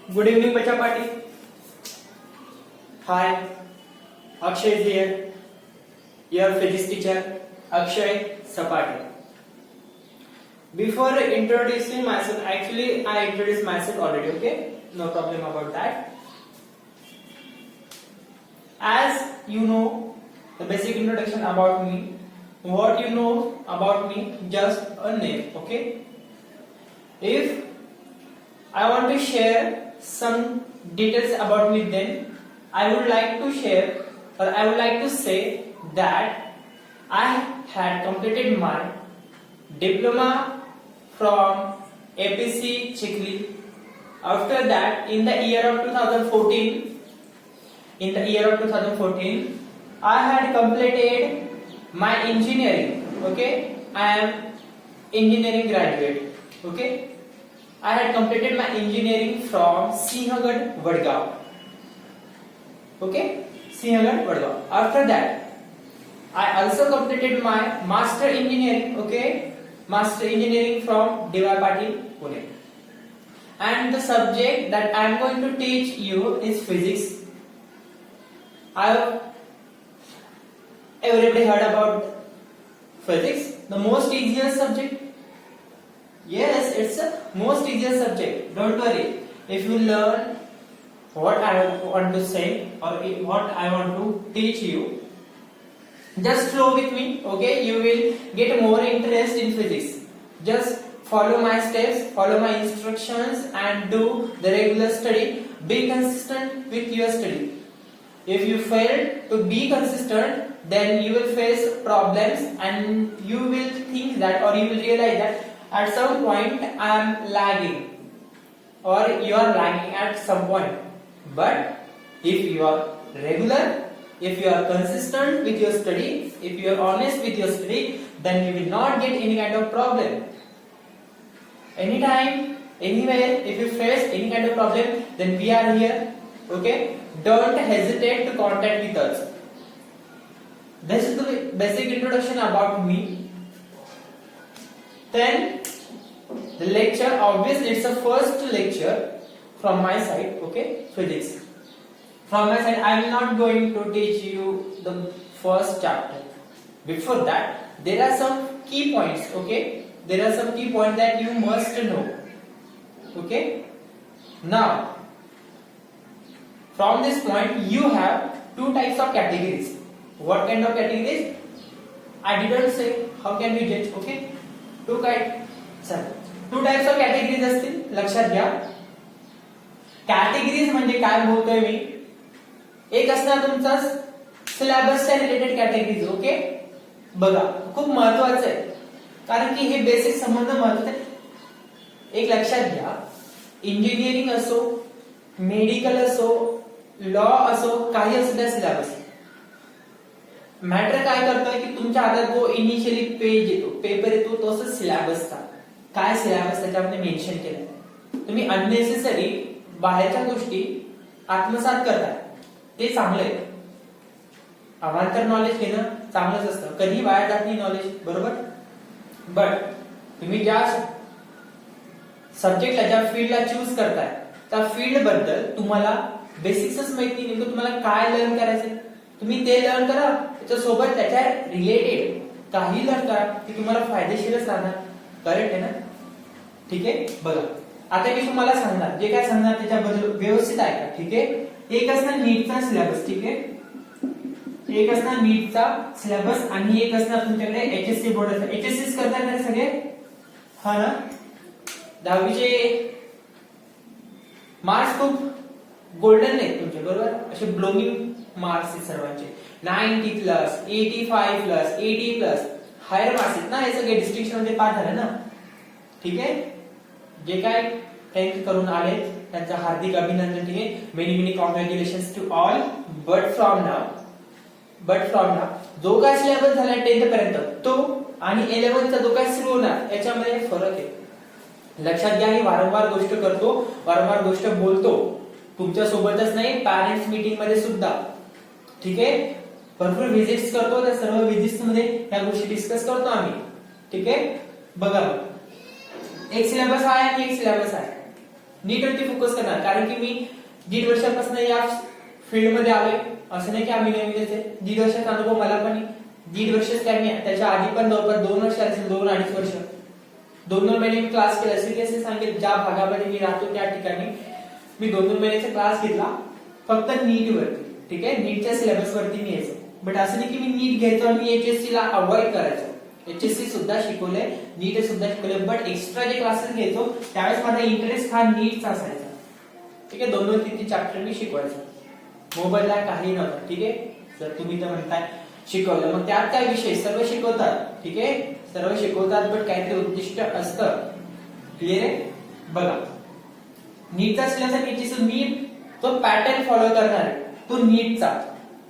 Good evening, Bacha Party. Hi, Akshay is here. Your physics teacher, Akshay Sapati. Before introducing myself, actually I introduced myself already, okay? No problem about that. As you know, the basic introduction about me, what you know about me, just a name, okay? If I want to share some details about me, then I would like to share, or I would like to say that I had completed my diploma from APC Chikli. After that, in the year of 2014, I had completed my engineering. Okay, I am engineering graduate. Okay. I had completed my engineering from Sinhagad, Vadgaon. Okay, Sinhagad, Vadgaon. After that, I also completed my master engineering. Okay, master engineering from D.Y. Patil, Pune. And the subject that I am going to teach you is physics. Everybody heard about physics, the most easiest subject. Yes, it's the most easiest subject. Don't worry. If you learn what I want to say or what I want to teach you, just flow with me. Okay, you will get more interest in physics. Just follow my steps, follow my instructions, and do the regular study. Be consistent with your study. If you fail to be consistent, then you will face problems, and you will think that, or you will realize that at some point I am lagging, or you are lagging at some point. But if you are regular, if you are consistent with your study, if you are honest with your study, then you will not get any kind of problem. Anytime, anywhere, if you face any kind of problem, then we are here. Okay, don't hesitate to contact with us. This is the basic introduction about me. Then the lecture, obviously it's the first lecture from my side, okay, physics. From my side, I am not going to teach you the first chapter. Before that, there are some key points, okay. There are some key points that you must know, okay. Now, from this point, you have two types of categories. What kind of categories? I didn't say. How can we judge? Okay, two types of categories असतील, लक्षात घ्या. Categories म्हणजे काय बोलतोय मी, एक असणार तुमचा सिलेबसच्या related categories. Okay, बघा खूप महत्वाचं आहे, कारण की हे बेसिक संबंध महत्वाचे आहे. एक लक्षात घ्या, इंजिनिअरिंग असो, मेडिकल असो, लॉ असो, काही असो, त्या सिलेबस मॅटर काय करतोय की तुमच्या हातात जो इनिशियली पेज येतो, पेपर येतो, तो असं सिलेबसचा काय सिलेबस त्याच्यामध्ये मेन्शन केलाय. तुम्ही अननेसेसरी बाहेरच्या गोष्टी आत्मसात करताय, ते चांगलं आहे. अवांतर नॉलेज घेणं चांगलंच असतं, कधी वाया जात नाही नॉलेज, बरोबर. बट तुम्ही ज्या सब्जेक्टला, ज्या फील्डला चूज करताय, त्या फील्ड बद्दल तुम्हाला बेसिक्सच माहिती, नेमकं तुम्हाला काय लर्न करायचंय, तुम्ही ते लर्न करा. त्याच्यासोबत त्याच्या रिलेटेड काही लर्न करा, की तुम्हाला फायदेशीरच राहणार. करेक्ट आहे ना? ठीक आहे, बघा आता मी तुम्हाला सांगणार, जे काय सांगणार त्याच्याबद्दल व्यवस्थित ऐका. ठीक आहे, एक असणार नीटचा सिलेबस. ठीक आहे, एक असणार नीटचा सिलेबस आणि एक असणार तुमच्याकडे एचएससी बोर्डाचा. एचएससी करताय ना सगळे? हा ना. 10वीचे मार्क्स खूप गोल्डन आहेत तुमचे, बरोबर. असे ब्लोमिंग मार्क्स आहेत सर्वांचे. 90+, 85+, 80+ हायर मार्क्स आहेत ना. हे सगळे डिस्टिंक्शन मध्ये पास झाले ना. ठीक आहे, जे काय थँक करून आले त्यांचं हार्दिक अभिनंदन. ठीक आहे, many congratulations to all. But from now जो काय सिलेबस झालाय 10th पर्यंत, तो आणि 11th चा जो काय सुरू होणार, याच्यामध्ये फरक आहे. लक्षात घ्या. ही वारंवार गोष्ट करतो, वारंवार गोष्ट बोलतो, तुमच्या सोबतच नाही, पॅरेंट्स मीटिंग मध्ये सुद्धा. ठीक आहे, भरपूर व्हिजिट्स करतो, त्या सर्व व्हिजिट्स मध्ये या गोष्टी डिस्कस करतो आम्ही. ठीक आहे, बघा एक सिलेबस आहे आणि एक सिलेबस आहे. नीटवरती फोकस करणार, कारण की मी 1.5 वर्षापासून या फील्ड मध्ये आलोय, असं नाही की आम्ही नवीनच आहे. 1.5 वर्षाचा अनुभव मला पण आहे. 1.5 वर्षच काय, मी त्याच्या आधी पण जवळपास 2 वर्ष असेल, 2-2.5 वर्ष 2-2 महिने क्लास केला. सिरियसली सांगेल, ज्या भागामध्ये मी राहतो त्या ठिकाणी मी 2-2 महिन्याचा क्लास घेतला फक्त नीट वरती. ठीक आहे, नीटच्या सिलेबस वरती मी यायचो. बट असं नाही की मी नीट घ्यायचो आणि एचएससी ला अवॉइड करायचो. एचएससी सुद्धा शिकवले, नीट सुद्धा शिकवले, बट एक्स्ट्रा जे क्लासेस घ्यायचो त्यावेळेस माझा इंटरेस्ट हा नीटचा असायचा. ठीक आहे, 2-2-3-3 चॅप्टर मी शिकवायचो. मोबाईलला काही नव्हतं. ठीक आहे, जर तुम्ही तर म्हणताय शिकवलं, मग त्यात काय विषय, सर्व शिकवतात. ठीक आहे, सर्व शिकवतात, बट काहीतरी उद्दिष्ट असतं. क्लिअर आहे? बघा, नीटचा सिलेबस एचएससी मी तो पॅटर्न फॉलो करणार आहे, तो नीटचा.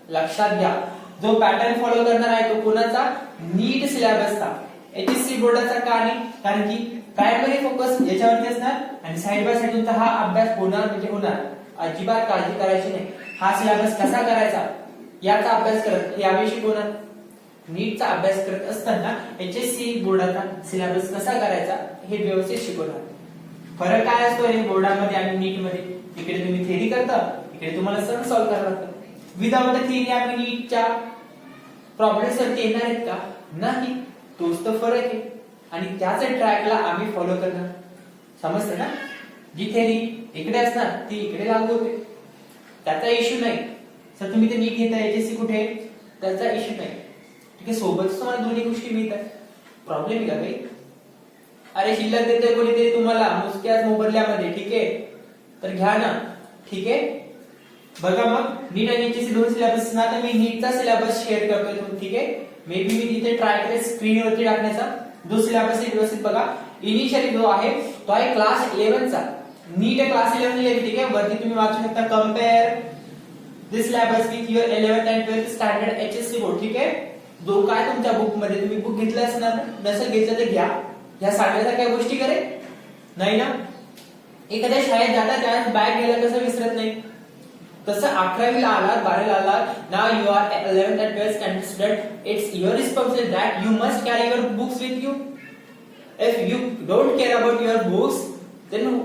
लक्षात घ्या, जो पॅटर्न फॉलो करणार आहे तो कोणाचा? नीट सिलेबसचा. एचएससी बोर्डाचा का नाही? कारण की प्रायमरी फोकस याच्यावरती असणार आणि साइड बाय साइड तुमचा हा अभ्यास होणार म्हणजे होणार. अजिबात काळजी करायची नाही. हा सिलेबस कसा करायचा याचा अभ्यास करत हे आम्ही शिकवणार. नीटचा अभ्यास करत असताना एचएससी बोर्डाचा सिलेबस कसा करायचा हे व्यवस्थित शिकवणार. फरक काय असतो हे बोर्डामध्ये आणि नीटमध्ये? इकडे तुम्ही थेअरी करता, इकडे तुम्हाला सम सॉल्व्ह करावं लागतं. विदाउट थेअरी आम्ही नीटच्या प्रॉब्लेम्स वरती येणार आहेत का? नाही, तोच तर फरक आहे. आणि त्याच ट्रॅकला आम्ही फॉलो करणार. समजतं ना? जी थेअरी इकडे असणार ती इकडे लागू होते, त्याचा इश्यू नाही. सर तुम्ही ते नीट घेता, एचएससी कुठे, त्याचा इश्यू नाही. ठीक आहे, सोबतच तुम्हाला दोन्ही गोष्टी मिळतात. प्रॉब्लेम का काही? अरे शिल्लक देते कोणी ते तुम्हाला नुसत्याच मोबदल्यामध्ये. ठीक आहे, तर घ्या ना. ठीक आहे, बघा मग नीट आणि एचएससी दोन सिलेबस ना, तर मी नीटचा सिलेबस शेअर करतोय. ठीक आहे, मे बी मी तिथे ट्राय करेन स्क्रीनवरती टाकण्याचा. जो सिलेबस आहे व्यवस्थित बघा. इनिशियली जो आहे तो आहे क्लास 11 चा. नीट क्लास 11 ठीक आहे, वरती तुम्ही वाचू शकता compare this syllabus with your 11th and 12th standard HSC board. ठीक आहे, जो काय तुमच्या बुक मध्ये तुम्ही बुक घेतलं असणार, नसेल घेतलं तर घ्या. ह्या सांगायच्या काय गोष्टी करे नाही ना. एखाद्या शाळेत जाता त्यावेळेस बॅग घ्यायला कसं विसरत नाही, तसं 11वीला आलात, 12वीला आलात, now you are 11th and 12th standard student, it's your responsibility that you must carry your books with you. If you don't care about your books, then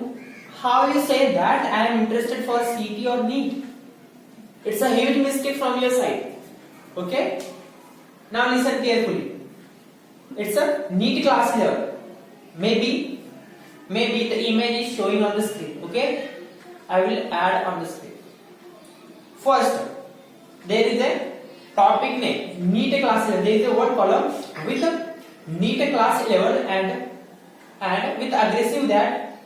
how you say that I am interested for CET or NEET? It's a huge mistake from your side. Okay, now listen carefully. It's a NEET class level. Maybe the image is showing on the screen. Okay, I will add on the screen. First, there is a topic name, NEET class 11. There is a word column with the NEET class 11 and with aggressive that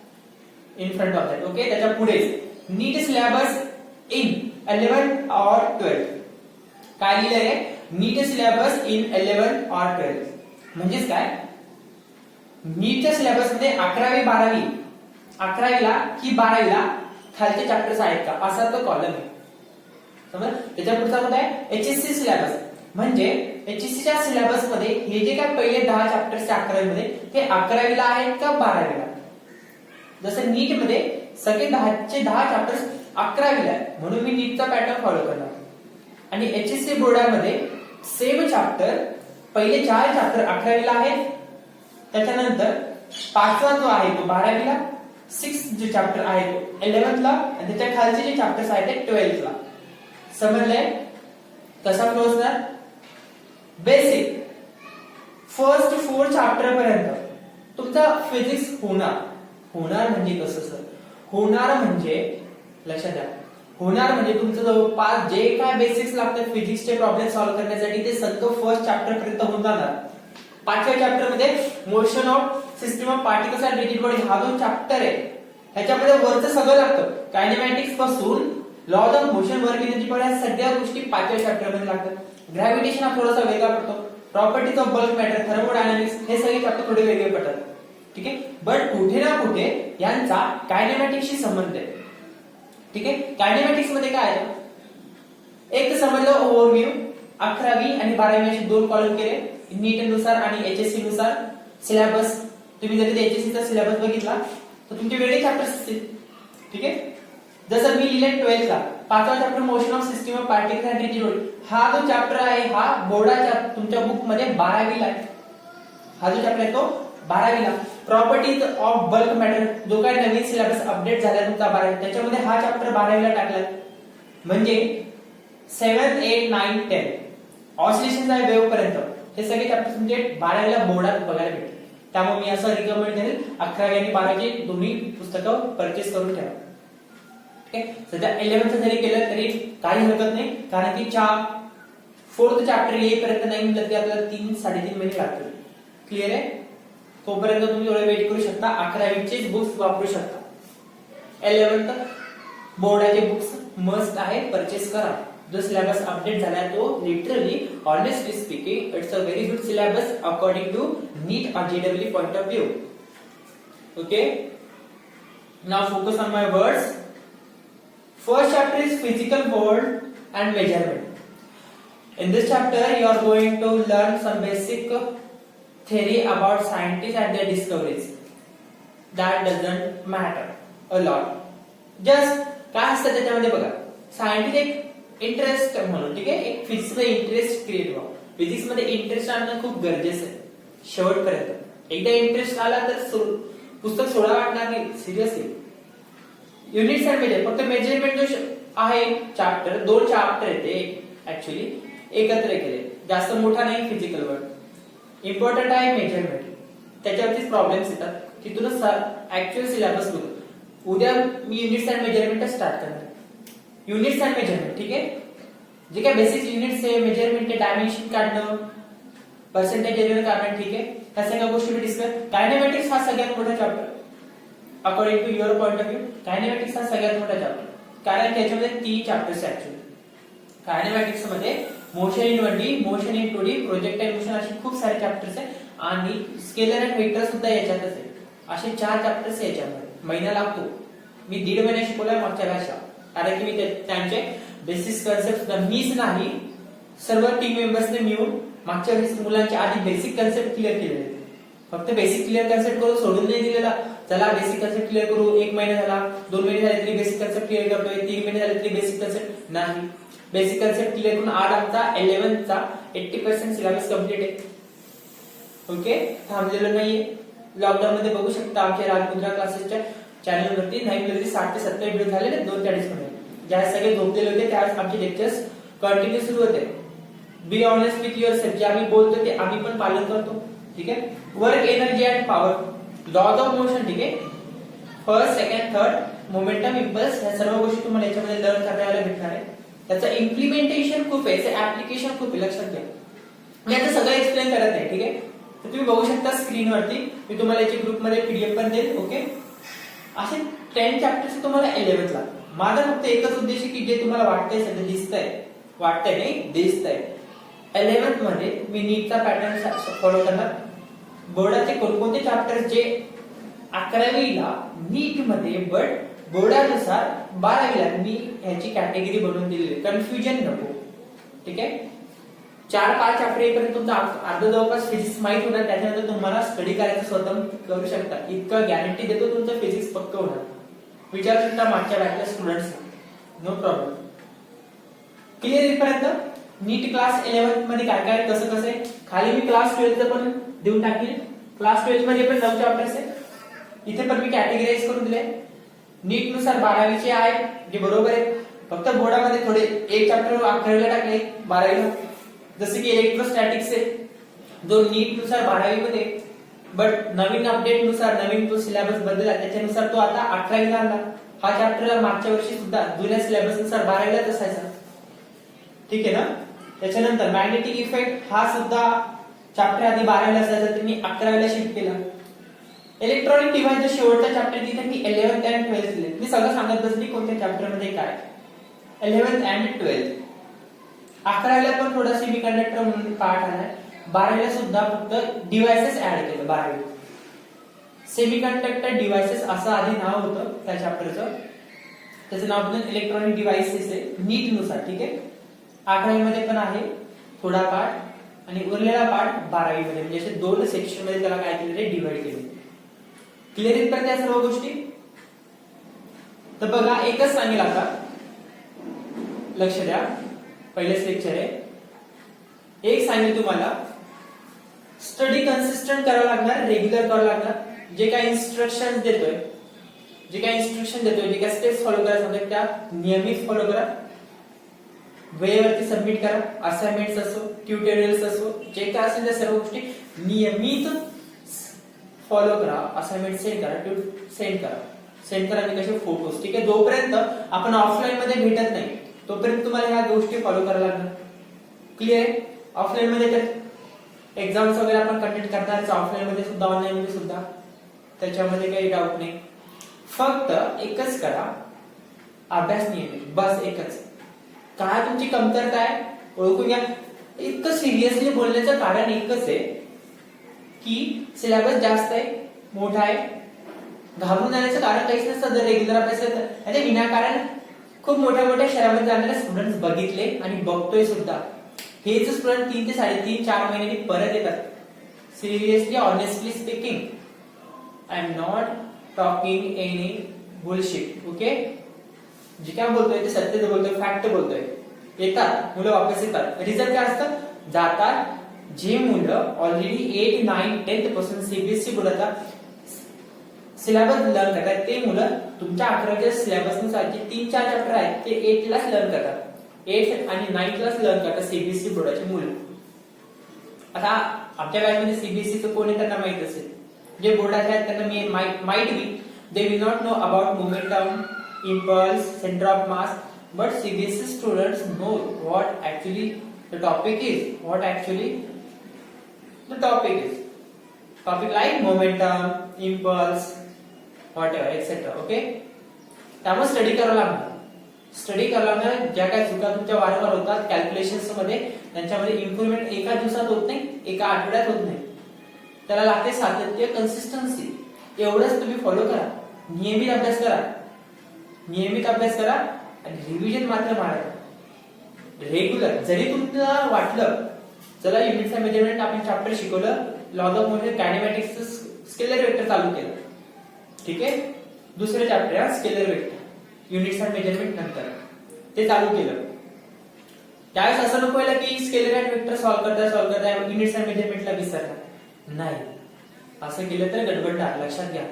in front of that. Okay, त्याच्या पुढे NEET syllabus in 11 or 12. काय लिहिलंय रे? NEET syllabus in 11 or 12. म्हणजेच काय? नीटच्या syllabus मध्ये 11वी 12वी 11वीला की 12वीला खालचे चॅप्टर्स आहेत का, असा तो कॉलम आहे. समज. त्याच्या पुढचा मध्ये आहे एचएससी सिलेबस. म्हणजे एचएससीच्या सिलेबस मध्ये हे जे काय पहिले 10 चॅप्टर्स 11वी मध्ये ते 11वीला आहेत का 12वीला. जसं नीट मध्ये सगळे 10चे 10 चॅप्टर्स 11वीला आहेत, म्हणून मी नीटचा पॅटर्न फॉलो करणार. आणि एचएससी बोर्डामध्ये सेम चॅप्टर पहिले 4 चॅप्टर 11वीला आहेत, त्याच्यानंतर 5वा जो आहे तो 12वीला, 6 जो चॅप्टर आहे तो 11th ला, आणि त्याच्या खालचे जे चॅप्टर्स आहेत ते 12th ला. समजलंय कसा फ्लो असणार? बेसिक फर्स्ट 4 चॅप्टर पर्यंत तुमचा फिजिक्स होणार म्हणजे कसं सर? होणार म्हणजे लक्षात द्या, होणार म्हणजे तुमचं जवळपास जे काय बेसिक्स लागतात फिजिक्सचे प्रॉब्लेम सॉल्व्ह करण्यासाठी ते सगळं फर्स्ट चॅप्टर पर्यंत होऊन जाणार. 5व्या चॅप्टर मध्ये motion of system of particles and rigid body हा जो चॅप्टर आहे ह्याच्यामध्ये वरचं सगळं लागतं. कायनेमॅटिक्स पासून laws of motion, work energy, या सगळ्या गोष्टी 5व्या चॅप्टर मध्ये लागतात. ग्रॅव्हिटेशन हा थोडासा वेगळा पडतो. Properties of bulk matter, thermodynamics हे सगळे चॅप्टर थोडे वेगळे पडतात. ठीक आहे, बट कुठे ना कुठे यांचा कायनेमॅटिक्सशी संबंध आहे. ठीक आहे, कायनेमॅटिक्स मध्ये काय आहे? एक समजलं ओव्हरव्ह्यू, 11वी आणि 12वी असे 2 कॉलम केले नीट नुसार आणि एचएससी नुसार सिलेबस. तुम्ही जर एचएससी चा सिलेबस बघितला तर तुमचे वेगळे चॅप्टर्स असतील. ठीक आहे, जसं मी लिहिले 12th ला 5वा chapter motion of system of particles and rigid body, हा जो चॅप्टर आहे हा बोर्डाच्या तुमच्या बुक मध्ये 12वीला आहे. हा जो चॅप्टर आहे तो 12वीला. प्रॉपर्टीज ऑफ बल्क मॅटर, जो काय नवीन सिलेबस अपडेट झाला तुमचा 12 त्याच्यामध्ये हा चॅप्टर 12वीला टाकलाय. म्हणजे 7, 8, 9, 10 ऑसिलेशन आहे वेव्ह पर्यंत हे सगळे चॅप्टर तुमचे 12वीला बोर्डात बघायला भेटतील. त्यामुळे मी असं रिकमेंड करेल 11वी आणि 12वी दोन्ही पुस्तकं परचेस करून ठेवा. ओके, सध्या 11th जरी केलं तरी काही हरकत नाही, कारण की 4th चॅप्टर येईपर्यंत नाही म्हटलं तरी आपल्याला 3-3.5 महिने लागतील. क्लिअर आहे? तोपर्यंत तुम्ही थोडं वेट करू शकता. 11वीचे बुक्स वापरू शकता. 11th बोर्डाचे बुक्स मस्ट आहे, परचेस करा. जो सिलेबस अपडेट झालाय तो literally honestly speaking it's a very good syllabus according to NEET और JEE point of view. Okay, now focus on my words. First chapter is physical world and measurement. In this chapter, you are going to learn some basic theory about scientists and their discoveries. That doesn't matter a lot. Just काय असतं त्याच्यामध्ये बघा, scientist एक interest म्हणून, ठीक आहे, एक फिजिक्समध्ये interest create व्हावा. फिजिक्स मध्ये इंटरेस्ट आणणं खूप गरजेचं आहे शेवटपर्यंत. एकदा इंटरेस्ट आला तर पुस्तक सोडा वाटणार नाही. सिरियसली युनिट्स अँड मेजर, फक्त मेजरमेंट जो आहे चॅप्टर, 2 चॅप्टर येते ऍक्च्युअली एकत्र केले, जास्त मोठा नाही. फिजिकल वर्ड इम्पॉर्टंट आहे, मेजरमेंट त्याच्यावरतीच प्रॉब्लेम्स येतात. तिथूनच ऍक्च्युअल सिलेबस बघू. उद्या मी युनिट्स अँड मेजरमेंट स्टार्ट करणार. युनिट्स अँड मेजरमेंट, ठीक आहे, जे काय बेसिक युनिट्स आहे, मेजरमेंट आहे, डायमेन्शन काढणं, पर्सेंटेज एरिया काढणं, ठीक आहे, त्या सगळ्या गोष्टी मी डिस्कस. कायनेमॅटिक्स हा सगळ्यात मोठा chapter according to your point of view. Kinematics हा सगळ्यात मोठा चॅप्टर, कारण त्याच्यामध्ये 3 चॅप्टर्स आहेत ऍक्च्युअली. कायनेमॅटिक्स मध्ये motion in 1D, motion in 2D, projectile motion असे खूप सारे चॅप्टर्स आहेत. आणि स्केलर अँड वेक्टर सुद्धा याच्यातच आहे. असे 4 चॅप्टर्स याच्यामध्ये महिना लागतो. मी 1.5 महिने शिकवलाय मागच्या वर्षात, कारण की मी त्यांचे बेसिक कन्सेप्ट मीच नाही, सर्व टीम मेंबर्सने मिळून मागच्या वेळेस मुलांचे आधी बेसिक कन्सेप्ट क्लिअर केलेले. फक्त बेसिक क्लिअर कन्सेप्ट करून सोडून नाही दिलेला, चला बेसिक कन्सेप्ट क्लिअर करू, 1 महिना झाला, 2 महिने झाले तरी बेसिक कन्सेप्ट क्लिअर करतोय, 3 महिने झाले तरी बेसिक कन्सेप्ट नाही. बेसिक कन्सेप्ट क्लिअर करून आज आमचा 11th चा 80% सिलेबस कंप्लीट आहे. ओके, थांबलेलं नाहीये. लॉकडाऊन मध्ये बघू शकता आमच्या राजमुद्रा क्लासेसच्या चॅनलवरती 60 ते 70 व्हिडिओ झालेले 2-4 मध्ये. ज्या सगळे झोपलेले होते त्यावेळेस आमचे लेक्चर्स कंटिन्यू सुरू होते. Be honest with your self, जे आम्ही बोलतो ते आम्ही पण पालन करतो. ठीक आहे, work energy and power, laws of motion, ठीक आहे, first second third momentum impulse, ह्या सर्व गोष्टी तुम्हाला याच्यामध्ये लर्न करायला भेटणार आहे. त्याचं इम्प्लिमेंटेशन खूप आहे, त्याचं ऍप्लिकेशन खूप आहे, लक्षात घ्या. मी आता सगळं एक्सप्लेन करत आहे, ठीक आहे. तर तुम्ही बघू शकता स्क्रीनवरती, मी तुम्हाला याची ग्रुपमध्ये पीडीएफ पण देईल. ओके, असे 10 चॅप्टर्स तुम्हाला 11th ला. माझा फक्त एकच उद्देश आहे की जे तुम्हाला वाटतंय सध्या वाटतंय नाही दिसतंय, 11th मध्ये मी नीटचा पॅटर्न फॉलो करणार. बोर्डाचे कोणकोणते चॅप्टर्स जे 11वीला नीट मध्ये बट बोर्डानुसार 12वीला मी ह्याची कॅटेगरी बनवून दिलेली, कन्फ्युजन नको. ठीक आहे, 4-5 चॅप्टर येईपर्यंत तुमचा अर्ध जवळपास फिजिक्स माहित होणार. त्याच्यानंतर तुम्हाला स्टडी करायचं स्वतः करू शकता, इतकं गॅरंटी देतो तुमचं फिजिक्स पक्क होणार. विचारू शकता मागच्या बॅचच्या स्टुडंट्स, नो प्रॉब्लेम. क्लिअर इथपर्यंत. नीट क्लास 11th मध्ये काय काय कसं कसं आहे, खाली मी क्लास 12th पण देऊन टाकली. क्लास 12th मध्ये पण 9 चॅप्टर्स आहे, इथे पण मी कॅटेगराइज करून दिले. नीट नुसार 12वीचे आहे जे बरोबर आहे, फक्त बोर्डामध्ये थोडे एक चॅप्टर 11वीला टाकले 12वीला, जसे की इलेक्ट्रोस्टॅटिक्स आहे जो नीट नुसार 12वी मध्ये, बट नवीन अपडेट नुसार नवीन तो सिलेबस बदलला त्याच्यानुसार तो आता 18वीला आला. हा चॅप्टर मागच्या वर्षी सुद्धा जुन्या सिलेबस नुसार 12वीलाच असायचा. ठीक आहे ना. त्याच्यानंतर मॅग्नेटिक इफेक्ट हा सुद्धा चॅप्टर आधी 12वीला असायचा, त्यांनी 11वीला शिफ्ट केला. इलेक्ट्रॉनिक डिव्हाइस शेवटचा चॅप्टर तिथे मी 11th आणि 12th दिले. मी सगळं सांगत बसली कोणत्या चॅप्टर मध्ये काय. 11th आणि 12th. 11वीला पण थोडा सेमीकंडक्टर म्हणून पार्ट आलाय. 12वीला सुद्धा फक्त डिव्हाइसेस ऍड केलं. 12वी सेमीकंडक्टर डिव्हाइसेस असं आधी नाव होतं त्या चॅप्टरचं, त्याचं नाव पण इलेक्ट्रॉनिक डिव्हाइसेस आहे नीट नुसार. ठीक आहे, 11वी मध्ये पण आहे थोडा पार्ट आणि उरलेला पार्ट 12वी मध्ये, म्हणजे असे 2 सेक्शन मध्ये त्याला काय केलेले डिवाइड केले. क्लिअर इथपर्यंत त्या सर्व गोष्टी. तर बघा एकच सांगेल आता, लक्ष द्या, पहिलेच लेक्चर आहे. एक सांगेल तुम्हाला, स्टडी कन्सिस्टंट करावं लागणार, रेग्युलर करावं लागणार. जे काही इन्स्ट्रक्शन देतोय, जे काही स्टेप्स फॉलो करायला सांगतोय त्या नियमित फॉलो करा, वेळेवरती सबमिट करा. असाइनमेंट्स असो, ट्युटोरियल्स असो, जे काय असेल त्या सर्व गोष्टी नियमित फॉलो करा. असाइनमेंट सेंड करा आणि कसे फोटोज. ठीक आहे, जोपर्यंत आपण ऑफलाईन मध्ये भेटत नाही तोपर्यंत तुम्हाला ह्या गोष्टी फॉलो करायला लागणार. क्लिअर आहे? ऑफलाईन मध्ये तर एक्झाम्स वगैरे आपण कंडक्ट करणारच, ऑफलाईन मध्ये सुद्धा, ऑनलाईन मध्ये सुद्धा, त्याच्यामध्ये काही डाऊट नाही. फक्त एकच करा, अभ्यास नियमित, बस एकच. काय तुमची कमतरता आहे ओळखून घ्या. इतकं सिरियसली बोलण्याचं कारण एकच आहे की सिलेबस जास्त आहे, मोठा आहे. घाबरून जाण्याचं कारण काहीच नसतं जर रेग्युलर अभ्यास केला तर. आणि विनाकारण खूप मोठ्या मोठ्या शहरामध्ये जाणारे स्टुडंट्स बघितले आणि बघतोय सुद्धा. हेच स्टुडंट 3 ते 3.5-4 महिन्यांनी परत येतात. Seriously, honestly speaking, I am not talking any bullshit. Okay, जे काय बोलतोय ते सत्य बोलतोय, फॅक्ट बोलतोय. येतात मुलं, वापस येतात. रिझल्ट काय असतं? जातात. जे मुलं ऑलरेडी 8, 9, 10th पासून सीबीएसई बोर्डाचा सिलेबस लर्न करतात ते मुलं तुमच्या 11वीच्या सिलेबस नुसार जे 3-4 चॅप्टर आहेत ते 8 लाच लर्न करतात. 8 आणि 9 लाच लर्न करतात सीबीएसई बोर्डाचे मुलं. आता आमच्या बॅचमध्ये सीबीएसईचं कोणी त्यांना माहित असेल, जे बोर्डाचे आहेत त्यांना might be they will not know about momentum, impulse, center of mass, but CBSE students know what actually the topic is, topic like momentum, impulse, whatever, etc. Okay, त्यामुळे स्टडी करावं लागणार. ज्या काही चुका तुमच्या वारंवार होतात कॅल्क्युलेशन्स मध्ये, त्यांच्यामध्ये इम्प्रूव्हमेंट एका दिवसात होत नाही, एका आठवड्यात होत नाही. त्याला लागते सातत्य, कन्सिस्टन्सी. एवढंच तुम्ही फॉलो करा. नियमित अभ्यास करा आणि रिव्हिजन मात्र मारा. रेग्युलर. जरी तुम्हाला वाटलं चला युनिट्स अँड मेजरमेंट आपण चॅप्टर शिकवलं, लॉज ऑफ मोशन, कायनेमॅटिक्सचं स्केलर वेक्टर चालू केलं, ठीक आहे, दुसरं चॅप्टर आहे scalar vector, units and measurement नंतर ते चालू केलं. त्यावेळेस असं नको व्हायला की स्केलर अँड वेक्टर सॉल्व्ह करता युनिट्स अँड मेजरमेंटला विसरला. नाही, असं केलं तर गडबडणार. लक्षात घ्या,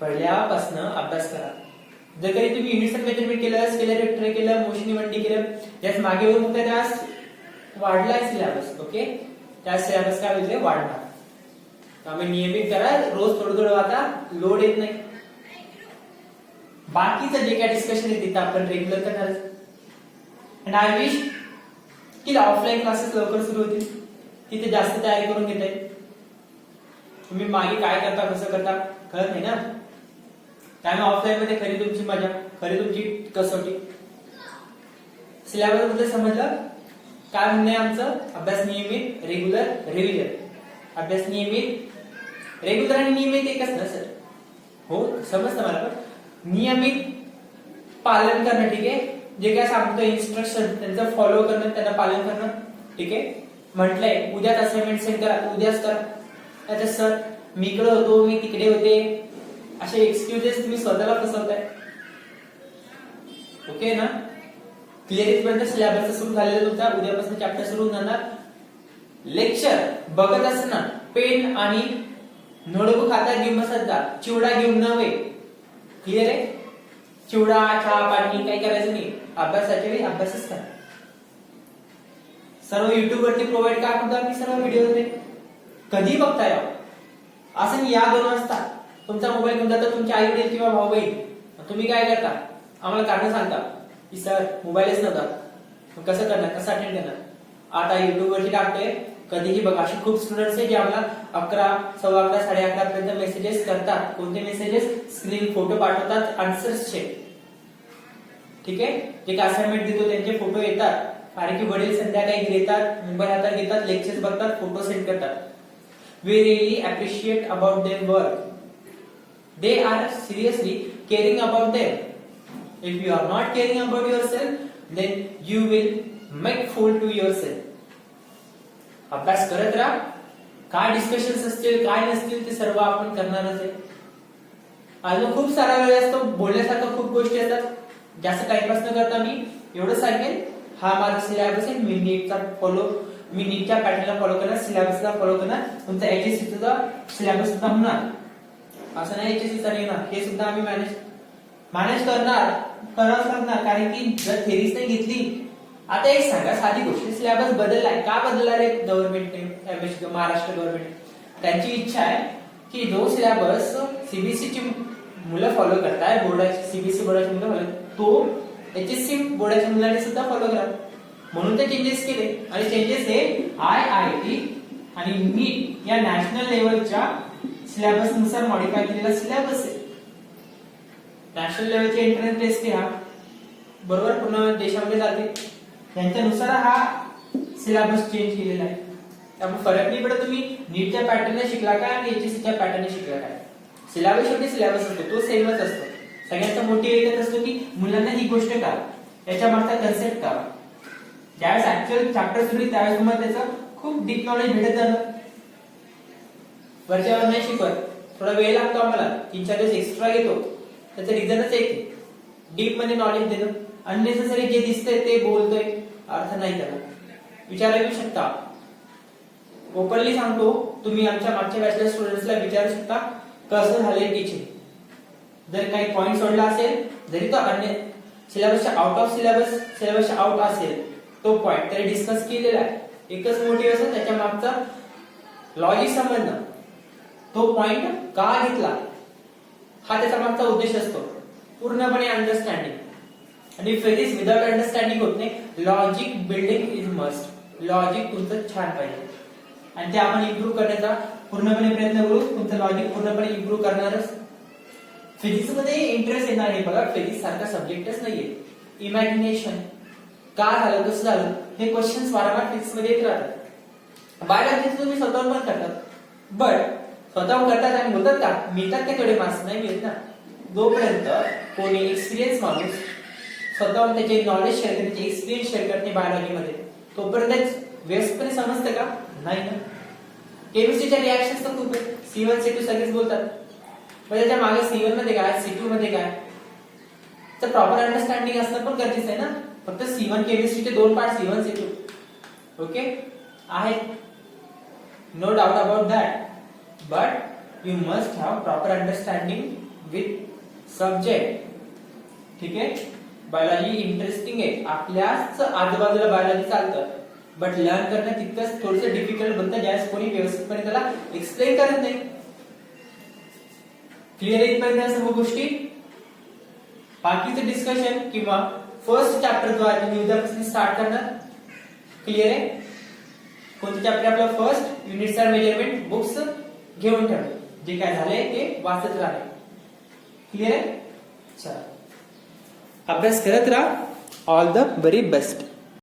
पहिल्यापासून अभ्यास करा. जर काही तुम्ही युनिट्स अँड मेजरमेंट केलं, स्केलर वेक्टर केलं, मोशन इव्हेंट केलं, त्यास मागे येऊन होतं त्यास वाढलाय सिलेबस. ओके, त्या सिलेबस काय होते वाढणार. त्यामुळे नियमित करा, रोज थोडं आता लोड येत नाही. बाकीचं जे काय डिस्कशन आहे तिथं आपण रेग्युलर करणार. अँड आय विश की ऑफलाईन क्लासेस लवकर सुरू होतील, तिथे जास्त तयारी करून घेताय. तुम्ही मागे काय करता, कसं करता कळत नाही ना. त्यामुळे ऑफलाईन मध्ये खरी तुमची मजा, खरी तुमची कसोटी. सिलेबस मध्ये समजलं काय म्हणणं आमचं? अभ्यास नियमित, रेग्युलर, रिव्हिजन. अभ्यास नियमित, रेग्युलर आणि नियमित एकच ना सर? हो, समजतं मला. पण नियमित पालन करणं, ठीक आहे, जे काय सांगतो इन्स्ट्रक्शन त्यांचं फॉलो करणं, त्यांना पालन करणं, ठीक आहे. म्हटलंय उद्याच असाइनमेंट सेंड करा, उद्याच करा. अच्छा सर मी इकडे होतो, मी तिकडे होते, असे एक्सक्युजेस तुम्ही स्वतःला फसवताय. ओके ना? क्लिअरिटीपर्यंत सिलेबस सुरू झालेला तुमचा, उद्यापासून चॅप्टर सुरू होणार. लेक्चर बघत असताना पेन आणि नोटबुक हातात घेऊन बसत जा, चिवडा घेऊन नव्हे. क्लिअर आहे? चिवडा, चहा, पाणी काही करायचं नाही. अभ्यासाच्या वेळी अभ्यासच करा. सर्व युट्यूब वरती प्रोव्हाइड का करतो आम्ही सर्व व्हिडिओ मध्ये. कधी बघताय असं या 2 वाजता तुमचा मोबाईल घेऊन जाता तुमचे आई वडील किंवा भाऊ बहीण, तुम्ही काय करता? आम्हाला कारण सांगता की सर मोबाईलच नव्हता, कसं करणार, कसं अटेंड करणार. आता युट्यूब वरती टाकतोय, कधीही बघा. असे खूप स्टुडंट्स आहे जे आम्हाला 11, 11:15, 11:30 पर्यंत मेसेजेस करतात. कोणते मेसेजेस? स्क्रीन फोटो पाठवतात आन्सर्सचे, ठीक आहे. जे काय असाइनमेंट देतो त्यांचे फोटो येतात. कारण की वडील संध्याकाळी घेतात, मोबाईल हातात घेतात, लेक्चर्स बघतात, फोटो सेंड करतात. We really appreciate about their work. They are seriously caring about them. If you are not caring about yourself, then you will make fool to yourself. अभ्यास करत राहा. काय डिस्कशन्स असतील, काय नसतील ते सर्व आपण करणारच आहे. अजून खूप सारा वेळ असतो, बोलण्यासारखं खूप गोष्टी असतात. जास्त टाइमपास न करता मी एवढं सांगेन, हा माझा सिलेबस आहे, मी नीटच्या पॅटर्नला फॉलो करणार, सिलेबसला फॉलो करणार. तुमचा एचएससीचा सिलेबस सुद्धा होणार. असं नाही HSC चा येणार, हे सुद्धा आम्ही मॅनेज करावंच लागणार, कारण की जर थेरीच नाही घेतली. आता एक सांगा साधी गोष्ट, सिलेबस बदललाय, का बदलला रे गव्हर्नमेंटने, महाराष्ट्र गव्हर्नमेंट? त्यांची इच्छा आहे की जो सिलेबस सीबीएसई ची मुलं फॉलो करताय, बोर्डाची सीबीएसई बोर्डाची मुलं फॉलो, तो HSC बोर्डाच्या मुलांनी सुद्धा फॉलो करा, म्हणून ते चेंजेस केले. आणि चेंजेस हे IIT आणि नीट या नॅशनल लेवलच्या सिलेबस नुसार मॉडिफाय केलेला सिलेबस आहे. नॅशनल लेवलचे एंट्रन्स टेस्ट हा बरोबर पूर्ण देशामध्ये जाते, त्यांच्यानुसार हा सिलेबस चेंज केलेला आहे. त्यामुळे फरक नाही पडत तुम्ही नीटच्या पॅटर्नने शिकला काय आणि HSCच्या पॅटर्नने शिकला काय, सिलेबस शेवटी सिलेबस असतो, तो सेमच असतो. सगळ्यांचा मोठी एकच असतो की मुलांना ही गोष्ट का, याच्या मागचा कन्सेप्ट का. ज्यावेळेस ऍक्च्युअल चॅप्टर सुरू त्यावेळेस तुम्हाला त्याचं खूप डीप नॉलेज भेटत जातं. वरच्यावर नाही शिकवत, थोडा वेळ लागतो आम्हाला, 3-4 दिवस एक्स्ट्रा घेतो. त्याचं रिझनच एक डीप मध्ये नॉलेज देणं. अननेसेसरी जे दिसतंय ते बोलतोय, अर्थ नाही त्याला. विचारू येऊ शकता, ओपनली सांगतो, तुम्ही आमच्या मागच्या बॅचच्या स्टुडंट्सला विचारू शकता कसं झालंय टीचिंग. जर काही पॉइंट सोडला असेल, जरी तो अन्य सिलेबसच्या आउट ऑफ सिलेबसच्या आउट असेल, तो पॉइंट तरी डिस्कस केलेला आहे. एकच मोटिव्ह असतो, त्याच्या मागचा लॉजिक समजणं, तो पॉइंट का घेतला हा त्याचा मागचा उद्देश असतो. पूर्णपणे अंडरस्टँडिंग. आणि फिजिक्स विदाउट अंडरस्टँडिंग होत नाही. Logic building is must. Logic तुमचं छान पाहिजे आणि ते आपण इम्प्रूव्ह करण्याचा पूर्णपणे प्रयत्न करू. तुमचं लॉजिक पूर्णपणे इम्प्रूव्ह करणारच. फिजिक्स मध्ये इंटरेस्ट येणार आहे बघा, फिजिक्स सारखा सब्जेक्टच नाहीये. इमॅजिनेशन, का झालं, कसं झालं, हे क्वेश्चन्स वारंवार फिजिक्स मध्ये येत राहतात. बायोलॉजी तुम्ही स्वतःहून पण करतात, बट स्वतःहून करतात आणि बोलतात का मिळतात का तेवढे मार्क्स? नाही मिळत ना. जोपर्यंत कोणी एक्सपिरियन्स माणूस स्वतःहून त्याचे नॉलेज शेअर करते, त्याचे एक्सपिरियन्स शेअर करते बायोलॉजी मध्ये, तोपर्यंत व्यवस्थितपणे समजतं का? नाही ना. केमिस्ट्रीच्या रिॲक्शन्स तर खूप आहेत, C1 C2 सगळेच बोलतात, पण त्याच्या मागे C1 मध्ये काय, C2 मध्ये काय, तर प्रॉपर अंडरस्टँडिंग असणं पण गरजेचं आहे ना. फक्त C1 केमिस्ट्रीचे 2 पार्ट C1 C2 ओके आहे, no doubt about that, but you must have proper understanding with subject. ठीक आहे. बायोलॉजी इंटरेस्टिंग आहे, आपल्याच आजूबाजूला बायोलॉजी चालतं, बट लर्न करणं तितकंच थोडंसं डिफिकल्ट बनतं ज्यावेळेस कोणी व्यवस्थितपणे त्याला एक्सप्लेन करत नाही. क्लिअर आहे इथपर्यंत सर्व गोष्टी? बाकीचं डिस्कशन किंवा फर्स्ट चॅप्टर जो आहे तुम्ही उद्यापासून स्टार्ट करणार. क्लिअर आहे? कोणतं चॅप्टर आपलं? First units and measurement. Books घेऊन ठेवा, जे काय झालंय ते वाचत राहा. क्लिअर आहे? चला, अभ्यास करत राहा. All the very best.